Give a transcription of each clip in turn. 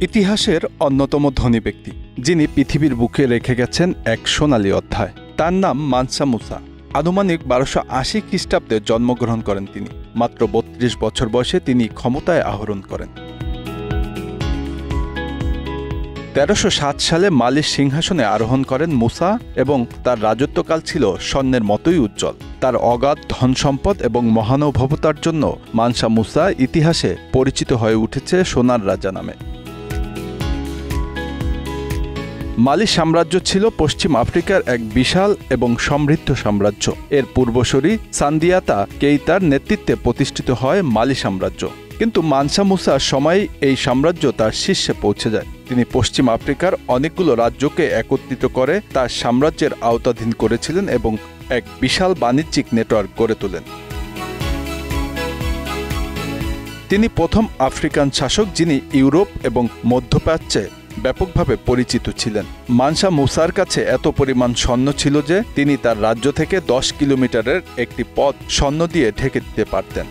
ইতিহাসের অন্যতম ধনী ব্যক্তি, যিনি পৃথিবীর বুকে রেখে গেছেন এক সোনালী অধ্যায়। তার নাম মানসা মুসা। আনুমানিক 1280 খ্রিস্টাব্দে জন্মগ্রহণ করেন তিনি। মাত্র 32 বছর বয়সে তিনি ক্ষমতায় আহরণ করেন। 1307 সালে মালির সিংহাসনে আরোহণ করেন মুসা এবং তার রাজত্বকাল ছিল স্বর্ণের মতোই উজ্জ্বল। তার অগাধ ধন সম্পদ এবং মহানুভবতার জন্য মানসা মুসা ইতিহাসে পরিচিত হয়ে উঠেছে সোনার রাজা নামে। মালি সাম্রাজ্য ছিল পশ্চিম আফ্রিকার এক বিশাল এবং সমৃদ্ধ সাম্রাজ্য। এর পূর্বসূরি সান্দিয়াতা কেইতার নেতৃত্বে প্রতিষ্ঠিত হয় মালি সাম্রাজ্য। কিন্তু মানসা মুসার সময় এই সাম্রাজ্য তার শীর্ষে পৌঁছে যায়। তিনি পশ্চিম আফ্রিকার অনেকগুলো রাজ্যকে একত্রিত করে তার সাম্রাজ্যের আওতাধীন করেছিলেন এবং এক বিশাল বাণিজ্যিক নেটওয়ার্ক গড়ে তোলেন। তিনি প্রথম আফ্রিকান শাসক যিনি ইউরোপ এবং মধ্যপ্রাচ্যে ব্যাপকভাবে পরিচিত ছিলেন। মানসা মুসার কাছে এত পরিমাণ স্বর্ণ ছিল যে তিনি তার রাজ্য থেকে 10 কিলোমিটারের একটি পথ স্বর্ণ দিয়ে ঢেকে দিতে পারতেন।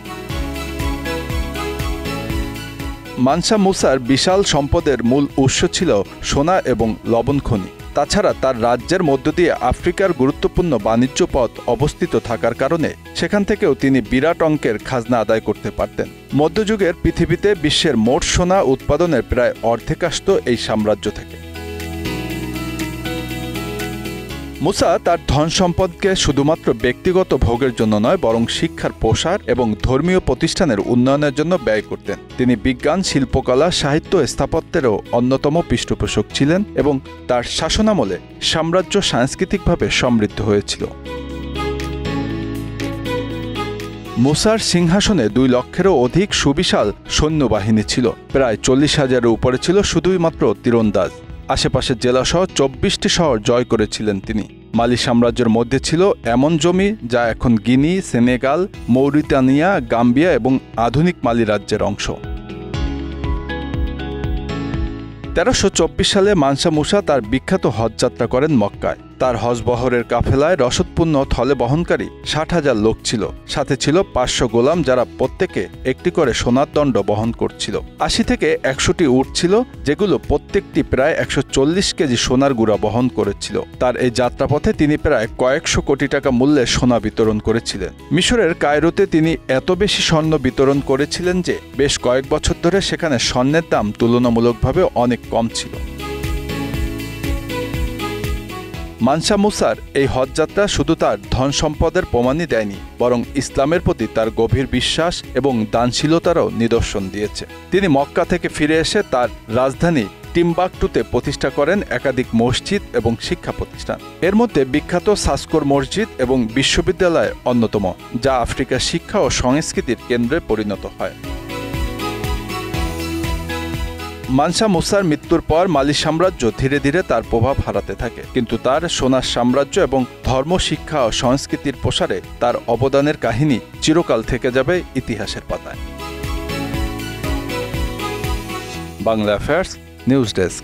মানসা মুসার বিশাল সম্পদের মূল উৎস ছিল সোনা এবং লবণ খনি। তাছাড়া তার রাজ্যের মধ্য দিয়ে আফ্রিকার গুরুত্বপূর্ণ বাণিজ্য পথ অবস্থিত থাকার কারণে সেখান থেকেও তিনি বিরাট অঙ্কের খাজনা আদায় করতে পারতেন। মধ্যযুগের পৃথিবীতে বিশ্বের মোট সোনা উৎপাদনের প্রায় অর্ধেক আসত এই সাম্রাজ্য থেকে। মুসা তার ধন সম্পদকে শুধুমাত্র ব্যক্তিগত ভোগের জন্য নয়, বরং শিক্ষার প্রসার এবং ধর্মীয় প্রতিষ্ঠানের উন্নয়নের জন্য ব্যয় করতেন। তিনি বিজ্ঞান, শিল্পকলা, সাহিত্য, স্থাপত্যেরও অন্যতম পৃষ্ঠপোষক ছিলেন এবং তার শাসনামলে সাম্রাজ্য সাংস্কৃতিকভাবে সমৃদ্ধ হয়েছিল। মুসার সিংহাসনে 2 লক্ষেরও অধিক সুবিশাল সৈন্যবাহিনী ছিল। প্রায় 40,000-এর উপরে ছিল শুধুই মাত্র তীরন্দাজ। আশেপাশের জেলাসহ 24টি শহর জয় করেছিলেন তিনি। মালি সাম্রাজ্যের মধ্যে ছিল এমন জমি যা এখন গিনি, সেনেগাল, মৌরিতানিয়া, গাম্বিয়া এবং আধুনিক মালি রাজ্যের অংশ। 1324 সালে মানসা মুসা তার বিখ্যাত হজ যাত্রা করেন মক্কায়। তার হজবহরের কাফেলায় রসদপূর্ণ থলে বহনকারী 60,000 লোক ছিল। সাথে ছিল 500 গোলাম, যারা প্রত্যেকে একটি করে সোনার দণ্ড বহন করছিল। 80 থেকে 100টি উট ছিল, যেগুলো প্রত্যেকটি প্রায় 140 কেজি সোনার গুঁড়া বহন করেছিল। তার এই যাত্রাপথে তিনি প্রায় কয়েকশো কোটি টাকা মূল্যের সোনা বিতরণ করেছিলেন। মিশরের কায়রোতে তিনি এত বেশি স্বর্ণ বিতরণ করেছিলেন যে বেশ কয়েক বছর ধরে সেখানে স্বর্ণের দাম তুলনামূলকভাবে অনেক কম ছিল। মানসা মুসার এই হজযাত্রা শুধু তার ধন সম্পদের প্রমাণই দেয়নি, বরং ইসলামের প্রতি তার গভীর বিশ্বাস এবং দানশীলতারও নিদর্শন দিয়েছে। তিনি মক্কা থেকে ফিরে এসে তার রাজধানী টিম্বাকটুতে প্রতিষ্ঠা করেন একাধিক মসজিদ এবং শিক্ষা প্রতিষ্ঠান। এর মধ্যে বিখ্যাত সাসকোর মসজিদ এবং বিশ্ববিদ্যালয় অন্যতম, যা আফ্রিকার শিক্ষা ও সংস্কৃতির কেন্দ্রে পরিণত হয়। মানসা মুসার মৃত্যুর পর মালি সাম্রাজ্য ধীরে ধীরে তার প্রভাব হারাতে থাকে, কিন্তু তার সোনার সাম্রাজ্য এবং ধর্ম, শিক্ষা ও সংস্কৃতির প্রসারে তার অবদানের কাহিনী চিরকাল থেকে যাবে ইতিহাসের পাতায়। Bangla affairs, news desk.